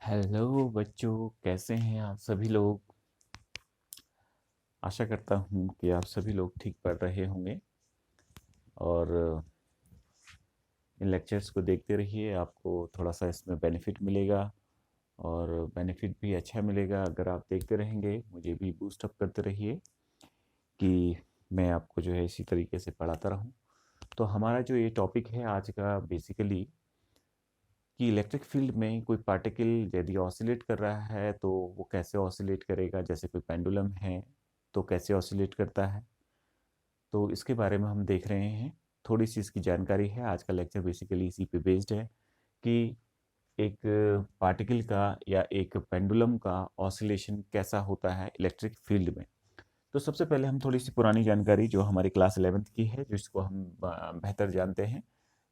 Hello बच्चों, कैसे हैं आप सभी लोग। आशा करता हूँ कि आप सभी लोग ठीक पढ़ रहे होंगे और इन लेक्चर्स को देखते रहिए। आपको थोड़ा सा इसमें बेनिफिट मिलेगा और बेनिफिट भी अच्छा मिलेगा अगर आप देखते रहेंगे। मुझे भी बूस्ट अप करते रहिए कि मैं आपको जो है इसी तरीके से पढ़ाता रहूँ। तो हमारा जो ये टॉपिक है आज का बेसिकली कि इलेक्ट्रिक फील्ड में कोई पार्टिकल यदि ऑसिलेट कर रहा है तो वो कैसे ऑसिलेट करेगा। जैसे कोई पेंडुलम है तो कैसे ऑसिलेट करता है, तो इसके बारे में हम देख रहे हैं। थोड़ी सी इसकी जानकारी है। आज का लेक्चर बेसिकली इसी पे बेस्ड है कि एक पार्टिकल का या एक पेंडुलम का ऑसिलेशन कैसा होता है इलेक्ट्रिक फील्ड में। तो सबसे पहले हम थोड़ी सी पुरानी जानकारी जो हमारी क्लास 11th की है, जिसको हम बेहतर जानते हैं।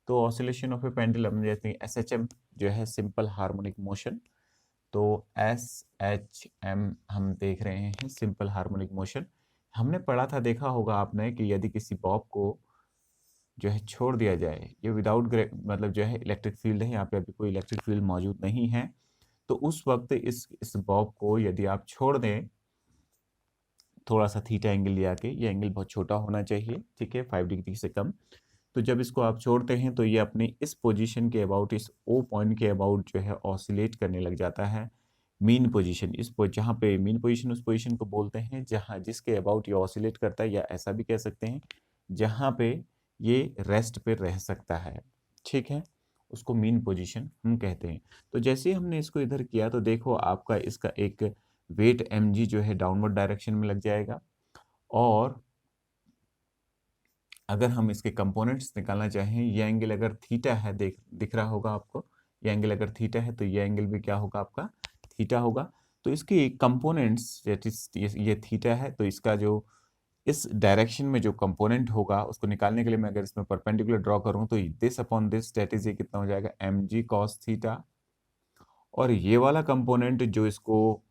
तो ऑसिलेशन ऑफ ए पेंडुलम जैसे SHM जो है सिंपल हार्मोनिक मोशन। तो SHM हम देख रहे हैं सिंपल हार्मोनिक मोशन। हमने पढ़ा था, देखा होगा आपने कि यदि किसी बॉब को जो है छोड़ दिया जाए, ये विदाउट मतलब जो है इलेक्ट्रिक फील्ड है, यहाँ पे अभी कोई इलेक्ट्रिक फील्ड मौजूद नहीं है, तो उस वक्त इस बॉब को यदि आप छोड़ दें थोड़ा सा थीटा एंगल लिया के, ये एंगल बहुत छोटा होना चाहिए, ठीक है, 5 डिग्री से कम। तो जब इसको आप छोड़ते हैं तो ये अपनी इस पोजीशन के अबाउट, इस ओ पॉइंट के अबाउट जो है ऑसिलेट करने लग जाता है। मीन पोजीशन जहाँ पे मीन पोजीशन, उस पोजीशन को बोलते हैं जहाँ जिसके अबाउट ये ऑसिलेट करता है, या ऐसा भी कह सकते हैं जहाँ पे ये रेस्ट पे रह सकता है, ठीक है, उसको मीन पोजीशन हम कहते हैं। तो जैसे ही हमने इसको इधर किया तो देखो आपका इसका एक वेट mg जो है डाउनवर्ड डायरेक्शन में लग जाएगा। और अगर हम इसके कंपोनेंट्स निकालना चाहें, ये एंगल अगर थीटा है, दिख रहा होगा आपको, ये एंगल अगर थीटा है तो ये एंगल भी क्या होगा आपका, थीटा होगा। तो इसके कंपोनेंट्स ये थीटा है, तो इसका जो इस डायरेक्शन में जो कंपोनेंट होगा उसको निकालने के लिए मैं अगर इसमें परपेंडिकुलर ड्रॉ करूं तो this upon this that is, ये कितना हो जाएगा mg cos थीटा। और ये वाला कंपोनेंट जो इसको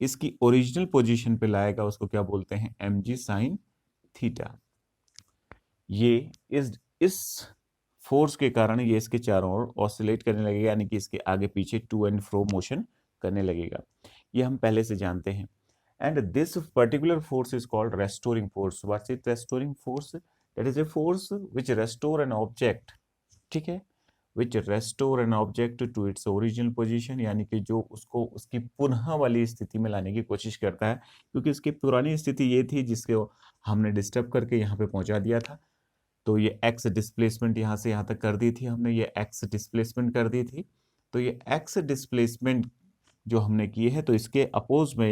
इसकी ओरिजिनल पोजीशन पे लाएगा उसको क्या बोलते हैं, mg sin थीटा। ये इस फोर्स के कारण ये इसके चारों ओर ऑसिलेट करने लगेगा, यानी कि इसके आगे पीछे टू एंड फ्रो मोशन करने लगेगा। ये हम पहले से जानते हैं। And this particular force is called restoring force. What's it restoring force? That is a force which restore an object, ठीक है, which restore an object to its original position, यानी कि जो उसको उसकी पुनः वाली स्थिति में लाने की कोशिश करता है, क्योंकि उसकी पुरानी स्थिति ये थी जिसको हमने डिस्टर्ब करके यहाँ पे पहुंचा दिया था। तो ये एक्स डिस्प्लेसमेंट यहाँ से यहाँ तक कर दी थी हमने, ये एक्स डिस्प्लेसमेंट कर दी थी। तो ये एक्स डिस्प्लेसमेंट जो हमने की है, तो इसके अपोज में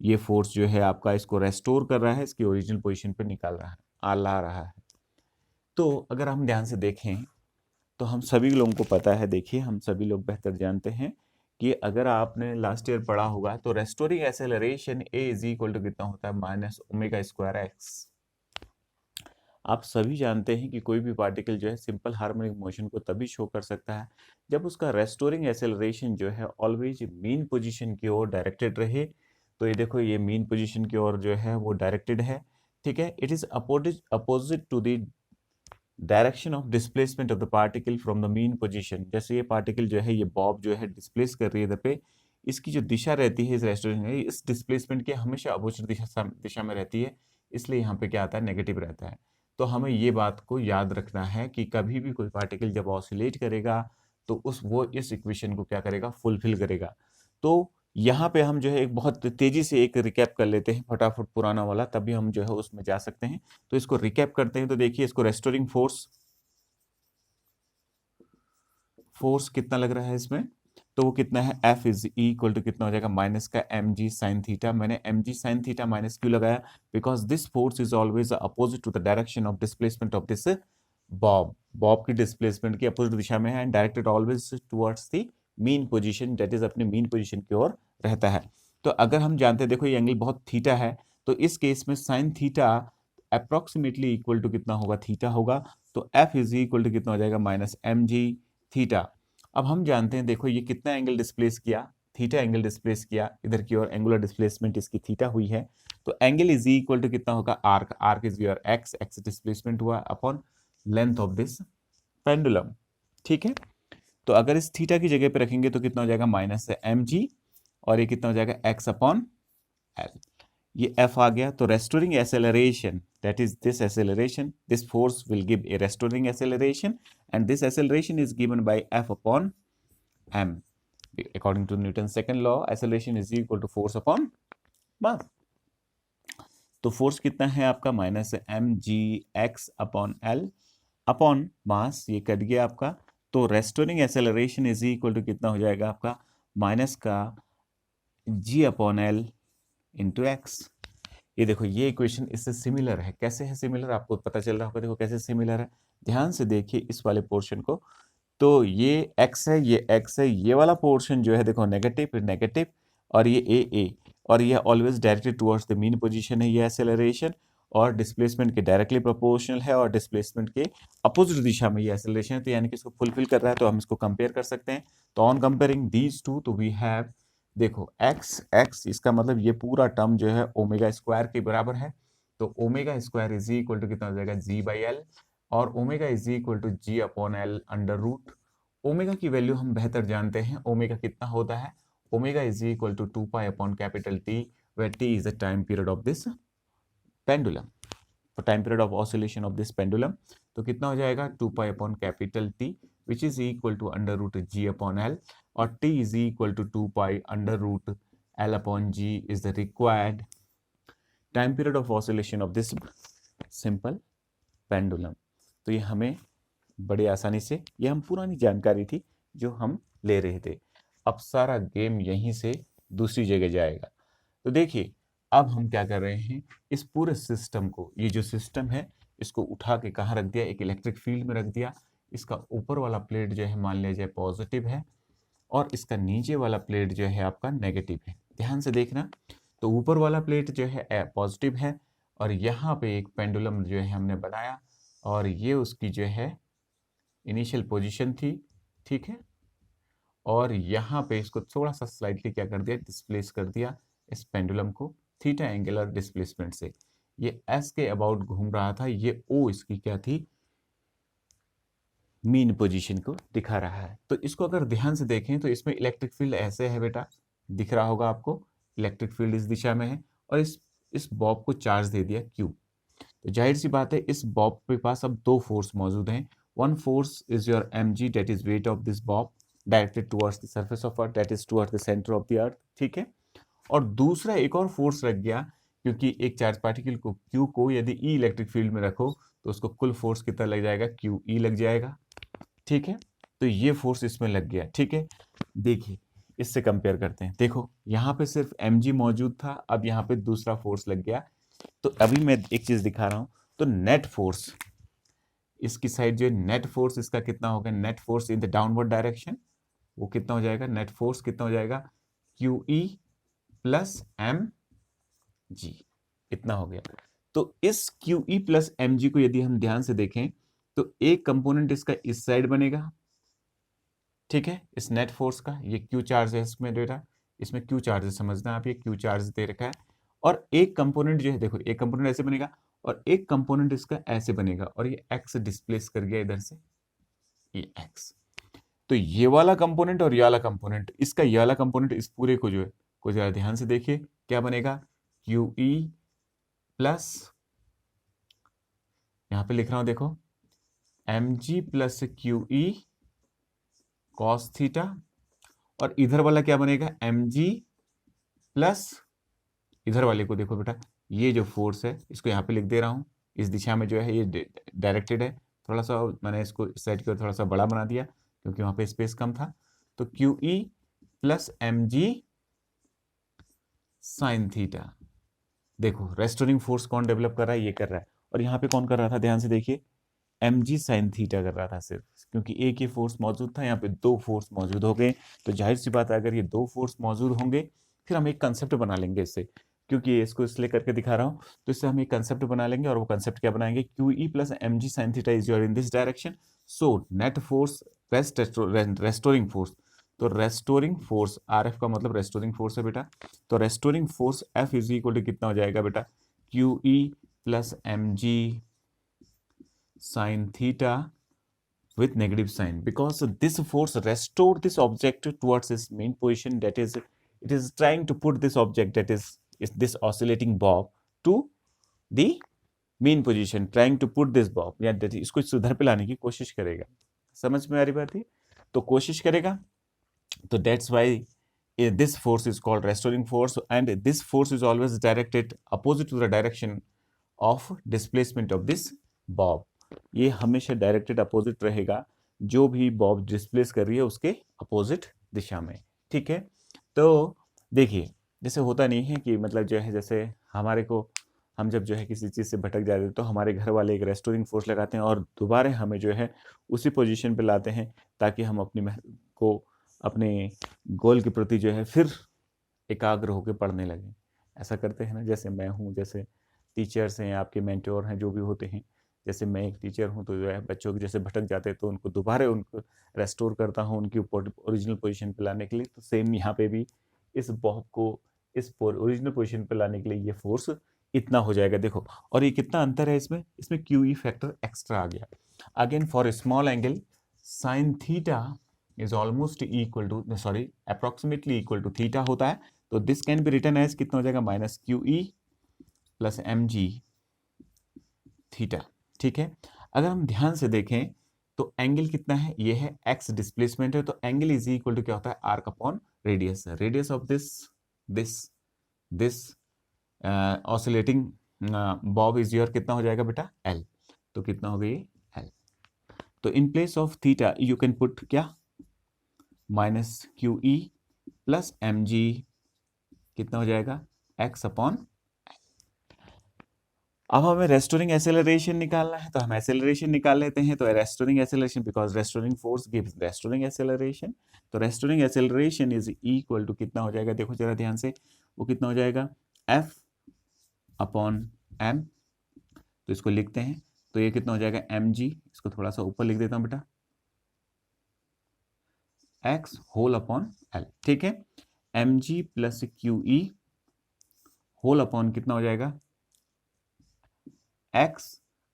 ये फोर्स जो है आपका इसको रेस्टोर कर रहा है, इसकी ओरिजिनल पोजीशन पे निकाल रहा है, ला रहा है। तो अगर हम ध्यान से देखें तो हम सभी लोगों को पता है, देखिए हम सभी लोग बेहतर जानते हैं कि अगर आपने लास्ट ईयर पढ़ा होगा तो restoring acceleration a is equal to कितना होता है, माइनस ओमेगा स्क्वायर एक्स। आप सभी जानते हैं कि कोई भी पार्टिकल जो है सिंपल हार्मोनिक मोशन को तभी शो कर सकता है जब उसका रेस्टोरिंग एक्सेलरेशन जो है ऑलवेज मीन पोजीशन की ओर डायरेक्टेड रहे। तो ये देखो, ये मीन पोजीशन की ओर जो है वो डायरेक्टेड है, ठीक है। It is opposite to the direction of displacement of the particle from the mean position. जैसे ये पार्टिकल जो है, ये बॉब जो है डिस्प्लेस कर रही है इधर पे, इसकी जो दिशा रहती है इस रेस्टोरेंट में, इस डिस्प्लेसमेंट की हमेशा अपोजिट दिशा में रहती है, इसलिए यहाँ पे क्या आता है, नेगेटिव रहता है। तो हमें ये बात को याद रखना है कि कभी भी कोई पार्टिकल जब ऑसिलेट करेगा तो वो इस इक्वेशन को क्या करेगा, फुलफिल करेगा। तो यहाँ पे हम जो है एक बहुत तेजी से एक रिकैप कर लेते हैं फटाफट पुराना वाला, तभी हम जो है उसमें जा सकते हैं। तो इसको रिकैप करते हैं। तो देखिए, इसको रेस्टोरिंग फोर्स कितना लग रहा है इसमें, तो वो कितना है, F इज इक्वल टू कितना हो जाएगा, माइनस का mg साइन थीटा। मैंने mg साइन थीटा माइनस क्यों लगाया, because this force is always opposite to the direction of displacement of this bob की डिस्प्लेसमेंट की अपोजिट दिशा में है, and directed always towards the mean position, that is अपने मीन पोजीशन की ओर रहता है। तो अगर हम जानते हैं, देखो ये एंगल बहुत थीटा है, तो इस केस में sine theta approximately equal to कितना होगा, थीटा होगा। तो F इज इक्वल टू कितना हो जाएगा, माइनस mg थीटा। अब हम जानते हैं, देखो ये कितना एंगल डिस्प्लेस किया, थीटा एंगल डिस्प्लेस किया इधर की ओर, एंगुलर डिस्प्लेसमेंट इसकी थीटा हुई है। तो एंगल इज इक्वल टू कितना होगा, arc is your X displacement हुआ upon length of this pendulum, ठीक है। तो अगर इस थीटा की जगह पे रखेंगे तो कितना हो जाएगा माइनस एम जी, और ये कितना हो जाएगा एक्स अपॉन एल। ये एफ आ गया। तो restoring acceleration, that is this acceleration, this force will give a restoring acceleration, and this acceleration is given by F upon M. according to Newton's second law, acceleration is equal to force upon mass। तो force कितना है आपका minus M G X upon L upon mass, ये cut गया आपका। तो restoring acceleration is equal to कितना हो जाएगा आपका माइनस का G upon L into X. ये देखो ये इक्वेशन इससे सिमिलर है। कैसे है सिमिलर, आपको पता चल रहा होगा। देखो कैसे सिमिलर है, ध्यान से देखिए इस वाले पोर्शन को। तो ये x है, ये x है, ये वाला पोर्शन जो है देखो नेगेटिव नेगेटिव, और ये a, और ये always directed towards the mean position है ये एक्सेलरेशन, और डिस्प्लेसमेंट के डायरेक्टली प्रोपोर्शनल है, और डिस्प्लेसमेंट के अपोजिट दिशा में ये एक्सेलरेशन है। तो यानी कि इसको फुलफिल कर रहा है, तो हम इसको कंपेयर कर सकते हैं। तो ऑन कंपेयरिंग दीज टू, तो वी हैव, देखो x इसका मतलब ये पूरा टर्म जो है ओमेगा स्क्वायर के बराबर है। तो omega square is equal to कितना हो जाएगा जी बाई एल, और omega is equal to G upon L under root. Omega की वैल्यू हम बेहतर जानते हैं। ओमेगा कितना होता है, omega is equal to 2 pi upon capital T, where T is the time period of this pendulum, for time period of oscillation of this pendulum। तो कितना हो जाएगा 2 pi upon capital T, which is equal to under root G upon L, और T is equal to 2 pi under root L upon G is the required time period of oscillation of this simple pendulum. तो ये हमें बड़ी आसानी से, ये हम पुरानी जानकारी थी जो हम ले रहे थे। अब सारा गेम यहीं से दूसरी जगह जाएगा। तो देखिए अब हम क्या कर रहे हैं, इस पूरे सिस्टम को, ये जो सिस्टम है इसको उठा के कहाँ रख दिया, एक इलेक्ट्रिक फील्ड में रख दिया। इसका ऊपर वाला प्लेट जो है मान लीजिए पॉजिटिव है, और इसका नीचे वाला प्लेट जो है आपका नेगेटिव है। ध्यान से देखना, तो ऊपर वाला प्लेट जो है पॉजिटिव है, और यहाँ पे एक पेंडुलम जो है हमने बनाया, और ये उसकी जो है इनिशियल पोजीशन थी, ठीक है। और यहाँ पे इसको थोड़ा सा स्लाइटली क्या कर दिया, डिस्प्लेस कर दिया इस पेंडुलम को थीटा एंगुलर डिस्प्लेसमेंट से। ये एस के अबाउट घूम रहा था, ये ओ इसकी क्या थी, मीन पोजीशन को दिखा रहा है। तो इसको अगर ध्यान से देखें तो इसमें इलेक्ट्रिक फील्ड ऐसे है बेटा, दिख रहा होगा आपको, इलेक्ट्रिक फील्ड इस दिशा में है, और इस बॉब को चार्ज दे दिया क्यू। तो जाहिर सी बात है इस बॉब के पास अब दो फोर्स मौजूद हैं। One force is your mg, that is wait of this Bob directed towards the surface of earth, that is towards the centre of the earth, ठीक है। और दूसरा एक और फोर्स लग गया, क्योंकि एक चार्ज पार्टिकल को क्यू को यदि ई इलेक्ट्रिक फील्ड में रखो तो उसको कुल फोर्स कितना लग जाएगा, क्यू ई लग जाएगा, ठीक है। तो ये फोर्स इसमें लग गया, ठीक है। देखिए इससे कंपेयर करते हैं। देखो यहाँ पे सिर्फ mg मौजूद था, अब यहाँ पे दूसरा फोर्स लग गया। तो अभी मैं एक चीज दिखा रहा हूं, तो नेट फोर्स इसकी साइड जो है, नेट फोर्स इसका कितना होगा, net force in the downward direction, वो कितना हो जाएगा, नेट फोर्स कितना हो जाएगा, Q E plus M G, इतना हो गया। तो इस Q E plus M G को यदि हम ध्यान से देखें तो एक कंपोनेंट इसका इस साइड बनेगा, ठीक है, इस नेट फोर्स का। ये क्यू चार्ज है इसमें डेटा, इसमें क्यू चार्ज है, समझना आप, ये क्यू चार्ज दे रखा है। और एक कंपोनेंट जो है, देखो एक कंपोनेंट ऐसे बनेगा, और एक कंपोनेंट इसका ऐसे बनेगा, और ये एक्स डिस्प्लेस कर गया इधर से, ये एक्स। तो ये वाला कंपोनेंट और ये वाला कंपोनेंट, इसका ये वाला कंपोनेंट इस पूरे को जो है, को जरा ध्यान से देखिए क्या बनेगा, क्यू ई प्लस, यहां पे लिख रहा हूं देखो, M G plus Q E cos theta, और इधर वाला क्या बनेगा, एम जी प्लस, इधर वाले को देखो बेटा, ये जो फोर्स है इसको यहाँ पे लिख दे रहा हूँ, इस दिशा में जो है ये डायरेक्टेड है। थोड़ा सा मैंने इसको इस साइड की ओर थोड़ा सा बड़ा बना दिया क्योंकि वहाँ पे स्पेस कम था। तो Q E plus M G sine theta. देखो रेस्टोरिंग फोर्स कौन डेवलप कर रहा है, ये कर रहा है। और यहाँ पे कौन कर रहा था, ध्यान से देखिए, एम जी साइन थीटा कर रहा था सिर्फ, क्योंकि एक ही फोर्स मौजूद था, यहाँ पे दो फोर्स मौजूद हो गए। तो जाहिर सी बात है अगर ये दो फोर्स मौजूद होंगे, फिर हम एक कंसेप्ट बना लेंगे इससे, क्योंकि इसको इसलिए करके दिखा रहा हूँ, तो इससे हम एक कंसेप्ट बना लेंगे। और वो कंसेप्ट क्या बनाएंगे, Q E plus M G sine theta is your in this direction, so net force restoring force. तो रेस्टोरिंग फोर्स, आर एफ का मतलब रेस्टोरिंग फोर्स है बेटा। तो restoring force F is equal to कितना हो जाएगा बेटा, Q E plus M G sine theta with negative sign because this force restore this object towards its main position, that is it is trying to put this object, that is this oscillating bob to the mean position, trying to put this bob, या इसको इधर पे लाने की कोशिश करेगा। समझ में आ रही बात है? तो कोशिश करेगा, तो that's why this force is called restoring force, and this force is always directed opposite to the direction of displacement of this bob. ये हमेशा डायरेक्टेड अपोजिट रहेगा, जो भी बॉब डिस्प्लेस कर रही है उसके अपोजिट दिशा में। ठीक है, तो देखिए जैसे होता नहीं है कि मतलब जो है, जैसे हमारे को हम जब जो है किसी चीज़ से भटक जाते हैं तो हमारे घर वाले एक रेस्टोरिंग फोर्स लगाते हैं और दोबारा हमें जो है उसी पोजीशन पे लाते हैं, ताकि हम अपने गोल के प्रति जो है फिर एकाग्र होकर पढ़ने लगें। ऐसा करते हैं ना, जैसे मैं हूँ, जैसे टीचर्स हैं, आपके मेंटोर हैं, जो भी होते हैं, जैसे मैं एक टीचर हूँ, तो जो है बच्चों के जैसे भटक जाते हैं तो उनको दोबारा उनको रेस्टोर करता हूँ उनकी ओरिजिनल पोजीशन पे लाने के लिए। तो सेम यहाँ पे भी इस बॉब को इस ओरिजिनल पोजीशन पे लाने के लिए ये फोर्स इतना हो जाएगा। देखो, और ये कितना अंतर है इसमें QE फैक्टर एक्स्ट्रा आ गया। Again for a small angle sine theta is almost equal to, sorry approximately equal to theta होता है, तो this can be written as कितना हो जाएगा, माइनस QE प्लस mg थीटा। ठीक है, अगर हम ध्यान से देखें तो एंगल कितना है, ये है x डिस्प्लेसमेंट है, तो एंगल इज इक्वल टू क्या होता है, arc upon radius. Radius of this oscillating Bob is your कितना हो जाएगा बेटा, L। तो कितना हो गई L। तो in place of theta you can put क्या, माइनस QE प्लस mg कितना हो जाएगा, x अपॉन। अब हमें रेस्टोरिंग एक्सेलरेशन निकालना है, तो हम एक्सेलरेशन निकाल लेते हैं। तो restoring acceleration, because restoring force gives restoring acceleration, तो restoring acceleration is equal to कितना हो जाएगा, देखो जरा ध्यान से, वो कितना हो जाएगा, F अपॉन M। तो इसको लिखते हैं, तो ये कितना हो जाएगा, mg, इसको थोड़ा सा ऊपर लिख देता हूं बेटा, x होल अपॉन L। ठीक है, mg plus QE whole upon कितना हो जाएगा, x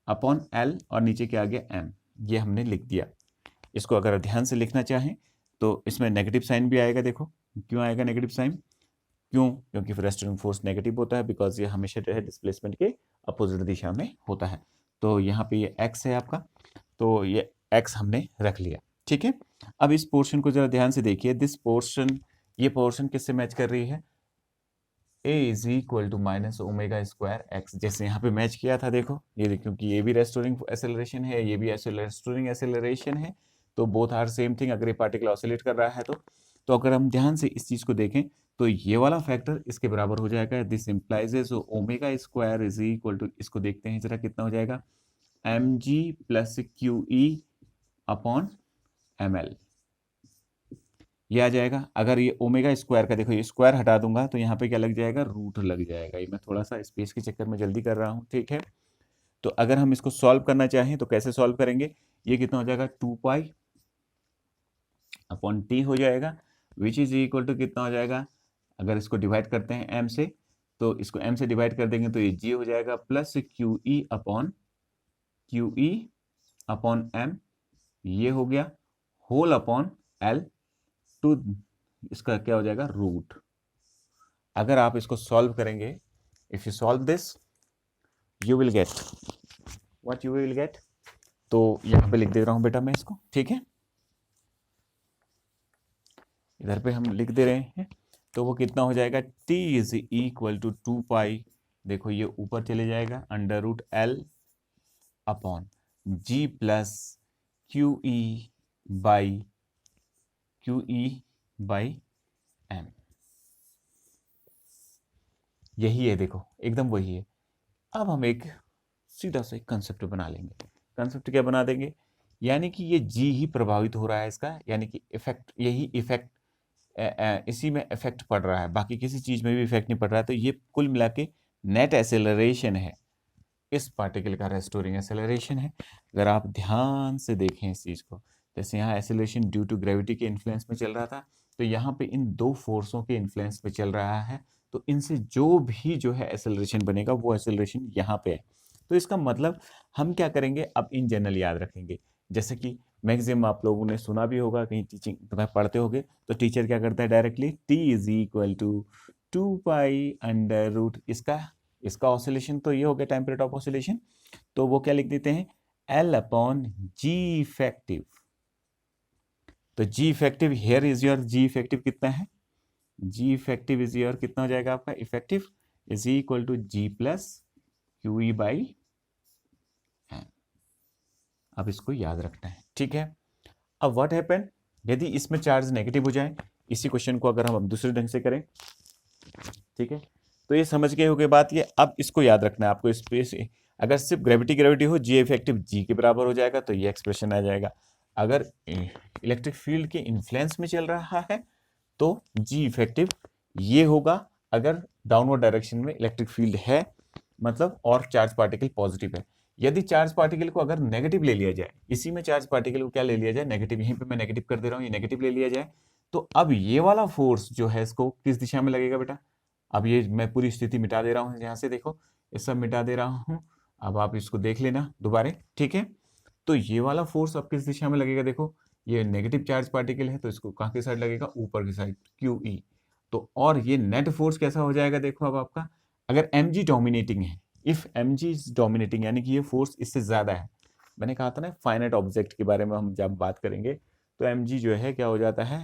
अपॉन L, और नीचे क्या आ गया, m। ये हमने लिख दिया। इसको अगर ध्यान से लिखना चाहें तो इसमें नेगेटिव साइन भी आएगा। देखो क्यों आएगा नेगेटिव साइन, क्यों, क्योंकि रेस्टोरिंग फोर्स नेगेटिव होता है, बिकॉज ये हमेशा जो है डिस्प्लेसमेंट के अपोजिट दिशा में होता है। तो यहाँ पे ये x है आपका, तो ये x हमने रख लिया। ठीक है, अब इस पोर्शन को जरा ध्यान से देखिए, दिस पोर्शन, ये पोर्शन किससे मैच कर रही है, A is equal to minus omega square X, जैसे यहाँ पे मैच किया था। देखो ये, क्योंकि ये भी रेस्टोरिंग एक्सेलरेशन है, ये भी रेस्टोरिंग एक्सेलरेशन है, तो बोथ आर सेम थिंग। अगर ये पार्टिकल ऑसिलेट कर रहा है तो अगर हम ध्यान से इस चीज को देखें तो ये वाला फैक्टर इसके बराबर हो जाएगा। This implies omega square is equal to, इसको देखते हैं जरा कितना हो जाएगा, mg plus QE upon ml, ये आ जाएगा। अगर ये ओमेगा स्क्वायर का, देखो ये स्क्वायर हटा दूंगा तो यहाँ पे क्या लग जाएगा, रूट लग जाएगा। ये मैं थोड़ा सा स्पेस के चक्कर में जल्दी कर रहा हूँ। ठीक है, तो अगर हम इसको सॉल्व करना चाहें तो कैसे सॉल्व करेंगे, ये कितना हो जाएगा, 2 पाई अपॉन t हो जाएगा, विच इज इक्वल टू कितना हो जाएगा, अगर इसको डिवाइड करते हैं m से, तो इसको m से डिवाइड कर देंगे तो ये g हो जाएगा, प्लस QE अपॉन m, ये हो गया, होल अपॉन L टू, इसका क्या हो जाएगा, रूट। अगर आप इसको सॉल्व करेंगे, if you solve this you will get what you will get, तो यहां पे लिख दे रहा हूं बेटा मैं इसको। ठीक है, इधर पे हम लिख दे रहे हैं, तो वो कितना हो जाएगा, t is equal to 2 pi, देखो ये ऊपर चले जाएगा, under root L upon G plus QE by M। यही है, देखो एकदम वही है। अब हम एक सीधा सा एक कंसेप्ट बना लेंगे। कंसेप्ट क्या बना देंगे, यानी कि ये G ही प्रभावित हो रहा है इसका, यानी कि इफेक्ट, यही इफेक्ट इसी में इफेक्ट पड़ रहा है, बाकी किसी चीज में भी इफेक्ट नहीं पड़ रहा है। तो ये कुल मिला के नेट एक्सेलरेशन है, इस पार्टिकल का रेस्टोरिंग एक्सेलरेशन है। अगर आप ध्यान से देखें इस चीज को, जैसे यहाँ एक्सेलरेशन ड्यू टू ग्रेविटी के इन्फ्लुएंस में चल रहा था, तो यहाँ पे इन दो फोर्सों के इन्फ्लुएंस में चल रहा है, तो इनसे जो भी जो है एक्सेलरेशन बनेगा वो एक्सेलरेशन यहाँ पे है। तो इसका मतलब हम क्या करेंगे, अब इन जनरल याद रखेंगे, जैसे कि मैक्सिमम आप लोगों ने सुना भी होगा, कहीं टीचिंग पढ़ते होगे, तो टीचर क्या करता है directly, T is equal to 2 pi under root, इसका ऑसिलेशन तो ये हो गया टाइम पीरियड ऑफ ऑसिलेशन, तो वो क्या लिख देते हैं, एल अपॉन जी इफेक्टिव। तो G effective here is your, G effective कितना है, जी इफेक्टिव इज योर कितना हो जाएगा आपका, effective is equal to G plus Q E by, अब इसको याद रखना है, ठीक है। अब व्हाट हैपन, यदि इसमें चार्ज नेगेटिव हो जाए, इसी क्वेश्चन को अगर हम दूसरे ढंग से करें, ठीक है, तो ये समझ गए होगे बात ये। अब इसको याद रखना है आपको, स्पेस अगर सिर्फ ग्रेविटी हो, जी इफेक्टिव जी के बराबर हो जाएगा, तो ये एक्सप्रेशन आ जाएगा। अगर इलेक्ट्रिक फील्ड के इन्फ्लुएंस में चल रहा है तो जी इफेक्टिव ये होगा, अगर डाउनवर्ड डायरेक्शन में इलेक्ट्रिक फील्ड है मतलब, और चार्ज पार्टिकल पॉजिटिव है। यदि चार्ज पार्टिकल को अगर नेगेटिव ले लिया जाए, इसी में चार्ज पार्टिकल को क्या ले लिया जाए, नेगेटिव, यहीं पे मैं नेगेटिव कर दे रहा हूँ, ये नेगेटिव ले लिया जाए, तो अब ये वाला फोर्स जो है इसको किस दिशा में लगेगा बेटा, अब ये मैं पूरी स्थिति मिटा दे रहा हूँ, यहाँ से देखो ये सब मिटा दे रहा हूँ, अब आप इसको देख लेना दोबारा, ठीक है। तो ये वाला फोर्स अब किस दिशा में लगेगा, देखो ये नेगेटिव चार्ज पार्टिकल है तो इसको कहाँ की साइड लगेगा, ऊपर की साइड, क्यू ई। तो और ये नेट फोर्स कैसा हो जाएगा, देखो अब आपका, अगर एम जी डोमिनेटिंग है, if M G is dominating, यानी कि ये फोर्स इससे ज्यादा है, मैंने कहा था ना फाइनाइट ऑब्जेक्ट के बारे में हम जब बात करेंगे, तो एम जी जो है क्या हो जाता है,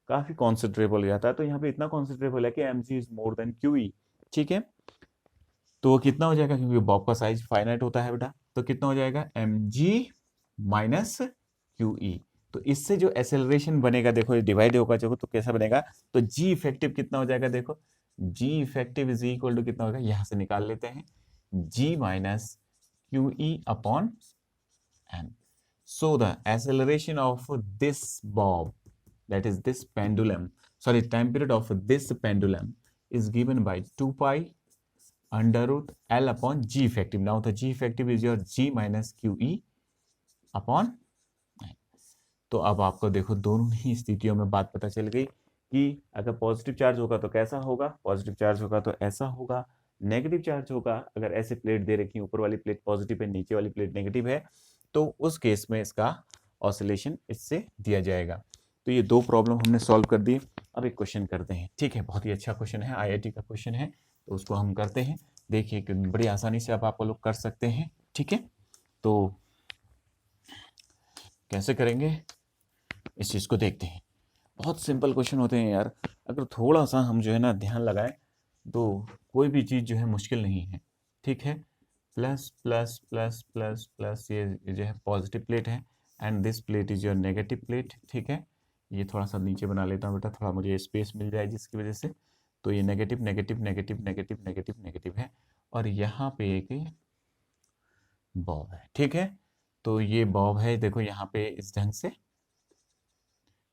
काफी कॉन्सेंट्रेबल हो जाता है, तो यहाँ पे इतना कॉन्सेंट्रेबल है कि M G is more than Q E, ठीक है। तो वो कितना हो जाएगा, क्योंकि बॉब का साइज फाइनाइट होता है बेटा, तो कितना हो जाएगा, M G minus Q E. तो इससे जो एसेलरेशन बनेगा, देखो ये डिवाइड होगा जो, तो कैसा बनेगा, तो जी इफेक्टिव कितना हो जाएगा, देखो G effective is equal to कितना होगा, यहां से निकाल लेते हैं, G minus Q E upon M. So the acceleration of this bob, that is this pendulum, sorry, time period of this pendulum is given by 2 pi under root L upon G effective. Now the G effective is your G minus QE upon. तो अब आपको देखो दोनों ही स्थितियों में बात पता चल गई कि अगर पॉजिटिव चार्ज होगा तो कैसा होगा, पॉजिटिव चार्ज होगा तो ऐसा होगा, नेगेटिव चार्ज होगा अगर ऐसे प्लेट दे रखी है, ऊपर वाली प्लेट पॉजिटिव है, नीचे वाली प्लेट नेगेटिव है, तो उस केस में इसका ऑसिलेशन इससे दिया जाएगा। तो ये दो प्रॉब्लम हमने सॉल्व कर दी। अब एक क्वेश्चन करते हैं, ठीक है, बहुत ही अच्छा क्वेश्चन है, आईआईटी का क्वेश्चन है, तो उसको हम करते हैं। देखिए कि बड़ी आसानी से आप लोग कर सकते हैं, ठीक है। तो कैसे करेंगे इस चीज़ को देखते हैं। बहुत सिंपल क्वेश्चन होते हैं यार, अगर थोड़ा सा हम जो है ना ध्यान लगाएं तो कोई भी चीज़ जो है मुश्किल नहीं है, ठीक है। Plus plus plus plus plus, ये जो है पॉजिटिव प्लेट है, and this plate is your negative plate, ठीक है। ये थोड़ा सा नीचे बना लेता हूँ बेटा, थोड़ा मुझे स्पेस मिल जाए जिसकी वजह से, तो ये negative negative negative negative negative negative है, और यहाँ पे एक बॉब है, ठीक है। तो ये बॉब है, देखो यहाँ पे इस ढंग से,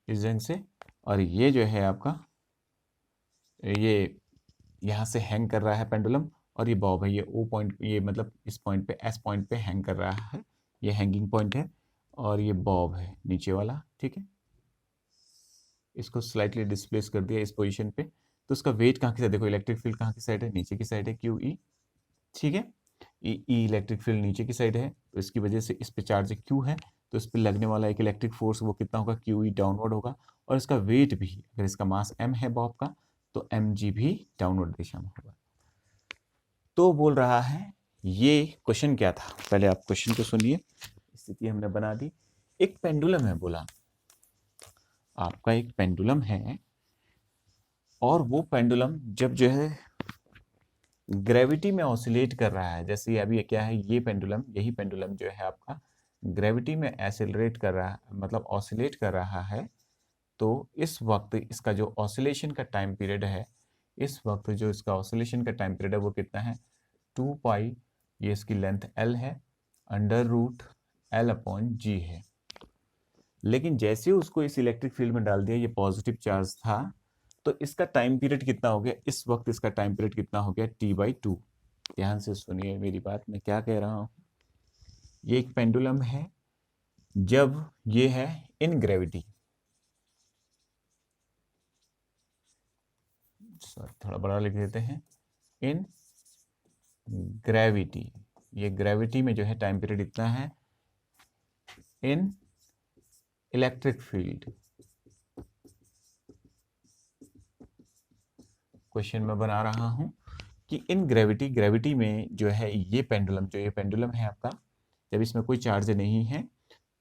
इस ढंग से, और ये जो है आपका, ये यहाँ से हैंग कर रहा है पेंडुलम, और ये बॉब है, ये ओ पॉइंट, ये मतलब इस पॉइंट पे, एस पॉइंट पे हैंग कर रहा है, ये हैंगिंग पॉइंट है, और ये बॉब है नीचे वाला, ठीक है। इसको स्लाइटली डिस्प्लेस कर दिया इस पोजीशन पे, तो उसका वेट कहाँ की साइड, देखो इलेक्ट्रिक फील्ड कहाँ की साइड है, नीचे की साइड है, क्यू ई, ठीक है। ई इलेक्ट्रिक फील्ड नीचे की साइड है, तो इसकी वजह से इस पे चार्ज क्यू है, तो इस पे लगने वाला एक इलेक्ट्रिक फोर्स वो कितना होगा, क्यू ई डाउनवर्ड होगा, और इसका वेट भी, अगर इसका मास एम है बॉब का, तो एम जी भी डाउनवर्ड दिशा में होगा। तो बोल रहा है, ये क्वेश्चन क्या था, पहले आप क्वेश्चन को सुनिए, स्थिति हमने बना दी। एक पेंडुलम है, बोला आपका एक पेंडुलम है, और वो पेंडुलम जब जो है ग्रेविटी में ऑसिलेट कर रहा है, जैसे अभी क्या है, ये पेंडुलम, यही पेंडुलम जो है आपका ग्रेविटी में एसिलरेट कर रहा है, मतलब ऑसिलेट कर रहा है, तो इस वक्त इसका जो ऑसिलेशन का टाइम पीरियड है, इस वक्त जो इसका ऑसिलेशन का टाइम पीरियड है वो कितना है, 2 पाई, ये इसकी लेंथ एल है, अंडर रूट एल अपॉन जी है। लेकिन जैसे उसको इस इलेक्ट्रिक फील्ड में डाल दिया, ये पॉजिटिव चार्ज था, तो इसका टाइम पीरियड कितना हो गया, इस वक्त इसका टाइम पीरियड कितना हो गया, t/2। ध्यान से सुनिए मेरी बात, मैं क्या कह रहा हूं। ये एक पेंडुलम है, जब ये है इन ग्रेविटी, थोड़ा बड़ा लिख देते हैं, इन ग्रेविटी, ये ग्रेविटी में जो है टाइम पीरियड इतना है, इन इलेक्ट्रिक फील्ड। क्वेश्चन में बना रहा हूं कि इन ग्रेविटी में जो है ये पेंडुलम है आपका, जब इसमें कोई चार्ज नहीं है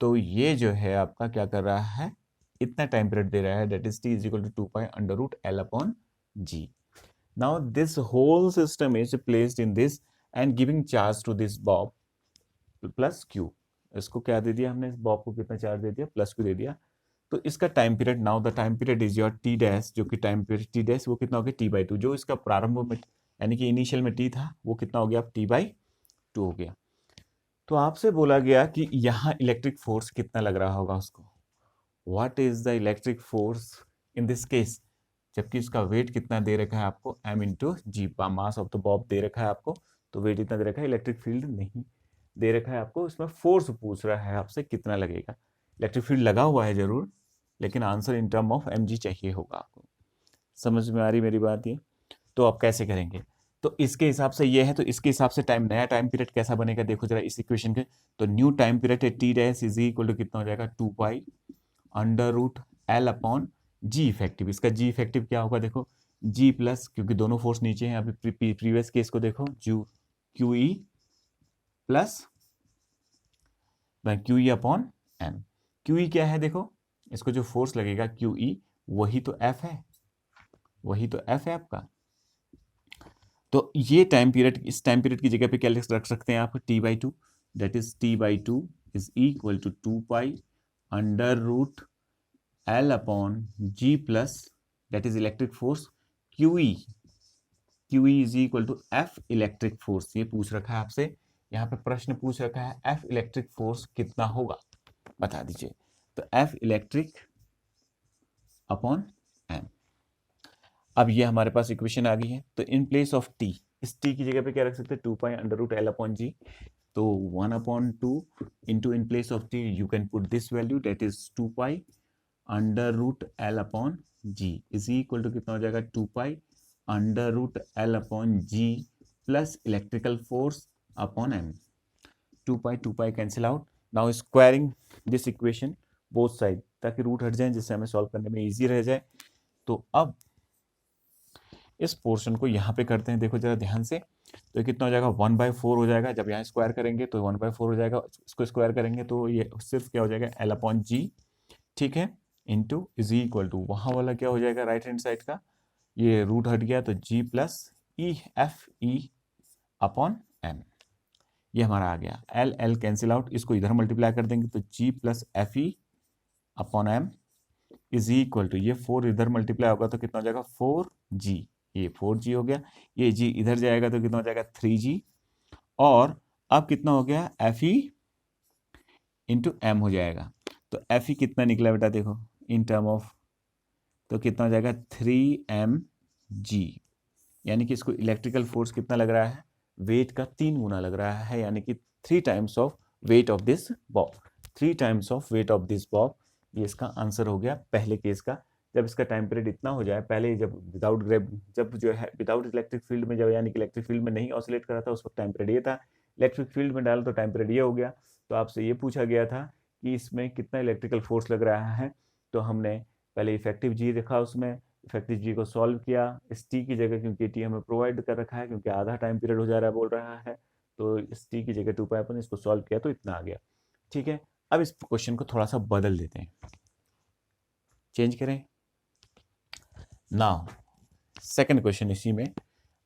तो ये जो है आपका क्या कर रहा है, इतना टाइम पीरियड दे रहा है, that is t is equal to 2 pi under root L upon G. Now this whole system is placed in this and giving charge to this bob plus Q. इसको क्या दे दिया हमने, इस बॉब को कितना चार्ज दे दिया, प्लस क्यू दे दिया। तो इसका time period, now the time period is your T dash, जो कि टाइम पीरियड टी डैश वो कितना हो गया t/2, जो इसका प्रारंभ में यानी कि इनिशियल में t था वो कितना हो गया, अब t/2 हो गया। तो आपसे बोला गया कि यहाँ इलेक्ट्रिक फोर्स कितना लग रहा होगा उसको, what is the electric force in this case, जबकि इसका वेट कितना दे रखा है आपको, m into G, mass of the bob दे रखा है आपको, तो वेट इतना दे रखा है, इलेक्ट्रिक फील्ड नहीं दे रखा है आपको, इसमें फोर्स पूछ रहा है आपसे कितना लगेगा। इलेक्ट्रिक फील्ड लगा हुआ है जरूर, लेकिन answer in term of mg चाहिए होगा आपको। समझ में आ रही मेरी बात ये? तो आप कैसे करेंगे, तो इसके हिसाब से ये है, तो इसके हिसाब से नया टाइम पीरियड कैसा बनेगा, देखो जरा इस इक्वेशन के। तो न्यू टाइम पीरियड है T dash is equal to कितना हो जाएगा, 2 pi under root L upon G effective. इसका जी इफेक्टिव क्या होगा, देखो जी प्लस, क्योंकि दोनों फोर्स नीचे हैं, अभी प्रीवियस केस को देखो, Q E plus Q E upon M. Q E क्या है, देखो इसको जो फोर्स लगेगा क्यू ई, वही तो एफ है, वही तो एफ है आपका। तो ये टाइम पीरियड, इस टाइम पीरियड की जगह पे क्या रख सकते हैं आप, t/2, that is t/2 is equal to 2 pi under root L upon G plus, that is electric force QE, QE is equal to F electric force. ये पूछ रखा है आपसे, यहाँ पे प्रश्न पूछ रखा है एफ इलेक्ट्रिक फोर्स कितना होगा, बता दीजिए। तो एफ इलेक्ट्रिक अपॉन एम। अब ये हमारे पास इक्वेशन आ गई है, तो इन प्लेस ऑफ टी, इस टी की जगह पे क्या रख सकते हैं, 2 pi under root L upon G, तो 1/2 into in place of T you can put this value, that is 2 pi under root L upon G is equal to कितना हो जाएगा, 2 pi under root L upon G plus electrical force upon M. 2 pi cancel out. Now squaring this equation both side, ताकि root हट जाए, जिससे हमें solve करने में इजी रह जाए। तो अब इस पोर्शन को यहाँ पे करते हैं, देखो जरा ध्यान से, तो ये कितना हो जाएगा, 1/4 हो जाएगा। जब यहाँ स्क्वायर करेंगे तो 1/4 हो जाएगा, इसको स्क्वायर करेंगे तो ये सिर्फ क्या हो जाएगा, एल अपॉन जी, ठीक है, इंटू इज इक्वल टू वहाँ वाला क्या हो जाएगा, राइट हैंड साइड का ये रूट हट गया, तो G plus E F E upon M, ये हमारा आ गया। एल एल कैंसिल आउट, इसको इधर मल्टीप्लाई कर देंगे तो G plus F E upon M is equal to, ये 4 इधर मल्टीप्लाई होगा तो कितना हो जाएगा, 4g, ये 4g हो गया, ये g इधर जाएगा तो कितना हो जाएगा, 3g, और अब कितना हो गया, एफ ई इंटू एम हो जाएगा। तो एफ ई कितना निकला बेटा, देखो इन टर्म ऑफ, तो कितना हो जाएगा 3mg, यानी कि इसको इलेक्ट्रिकल फोर्स कितना लग रहा है, वेट का 3 गुना लग रहा है, यानी कि 3 times of weight of this Bob, 3 times of weight of this bob. ये इसका आंसर हो गया पहले केस का। जब इसका टाइम पीरियड इतना हो जाए, पहले जब जब जो है विदाउट इलेक्ट्रिक फील्ड में, जब यानी कि इलेक्ट्रिक फील्ड में नहीं ऑसिलेट कर रहा था, उस वक्त टाइम पीरियड ये था। इलेक्ट्रिक फील्ड में डाला तो टाइम पीरियड ये हो गया। तो आपसे ये पूछा गया था कि इसमें कितना इलेक्ट्रिकल फोर्स लग रहा है, तो हमने पहले इफेक्टिव जी देखा, उसमें इफेक्टिव जी को सॉल्व किया, इस टी की जगह, क्योंकि टी हमें प्रोवाइड कर रखा है, क्योंकि आधा टाइम पीरियड हो जा रहा है बोल रहा है, तो इस टी की जगह 2 पाई अपन इसको सॉल्व किया तो इतना आ गया, ठीक है। अब इस क्वेश्चन को थोड़ा सा बदल देते हैं, चेंज करें। नाउ सेकंड क्वेश्चन इसी में,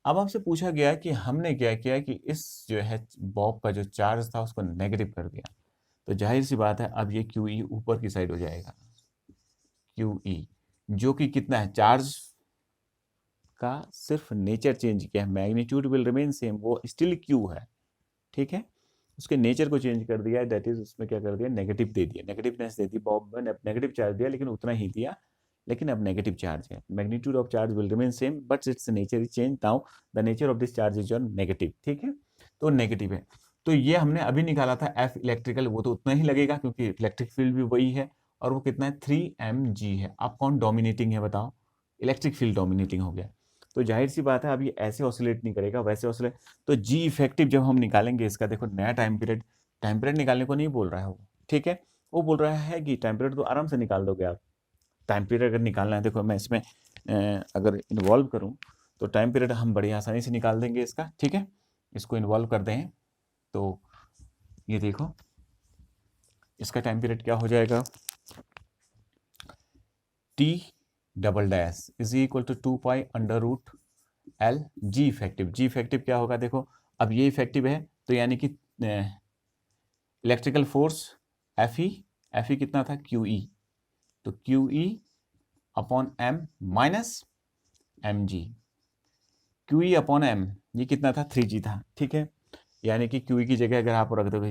अब आपसे पूछा गया कि हमने क्या किया कि इस जो है बॉब का जो चार्ज था उसको नेगेटिव कर दिया, तो जाहिर सी बात है अब ये क्यू ई ऊपर की साइड हो जाएगा, क्यू ई जो कि कितना है, चार्ज का सिर्फ नेचर चेंज किया है, मैग्नीट्यूड विल रिमेन सेम, वो स्टिल क्यू है, ठीक है, उसके नेचर को चेंज कर दिया है, दैट इज उसमें क्या कर दिया, नेगेटिव दे दिया, नेगेटिवनेस दे दी, बॉब में नेगेटिव चार्ज दिया, लेकिन उतना ही दिया, लेकिन अब नेगेटिव चार्ज है, magnitude of charge will remain same but it's nature is change, now the nature of this charge is on negative, ठीक है, तो नेगेटिव है। तो ये हमने अभी निकाला था एफ इलेक्ट्रिकल, वो तो उतना ही लगेगा क्योंकि इलेक्ट्रिक फील्ड भी वही है, और वो कितना है, 3mg है। अब कौन डोमिनेटिंग है बताओ, इलेक्ट्रिक फील्ड डोमिनेटिंग हो गया, तो जाहिर सी बात है अब ये ऐसे ऑसिलेट नहीं करेगा, वैसे ऑसिलेट, तो जी इफेक्टिव जब हम निकालेंगे इसका, देखो नया टाइम पीरियड निकालने को नहीं बोल रहा है वो, ठीक है, वो बोल रहा है कि टाइम पीरियड तो आराम से निकाल दोगे आप। टाइम पीरियड अगर निकालना है, देखो मैं इसमें अगर इन्वॉल्व करूँ तो टाइम पीरियड हम बड़ी आसानी से निकाल देंगे इसका, ठीक है। इसको इन्वॉल्व कर दें तो ये देखो इसका टाइम पीरियड क्या हो जाएगा, T double dash is equal to 2 pi under root L G effective. G effective क्या होगा, देखो अब ये इफेक्टिव है तो यानी कि इलेक्ट्रिकल फोर्स एफ ई कितना था, क्यू ई, तो Q E upon M minus M G. Q E upon M ये कितना था, 3G था, ठीक है। यानी कि क्यू ई की जगह अगर आप रख दोगे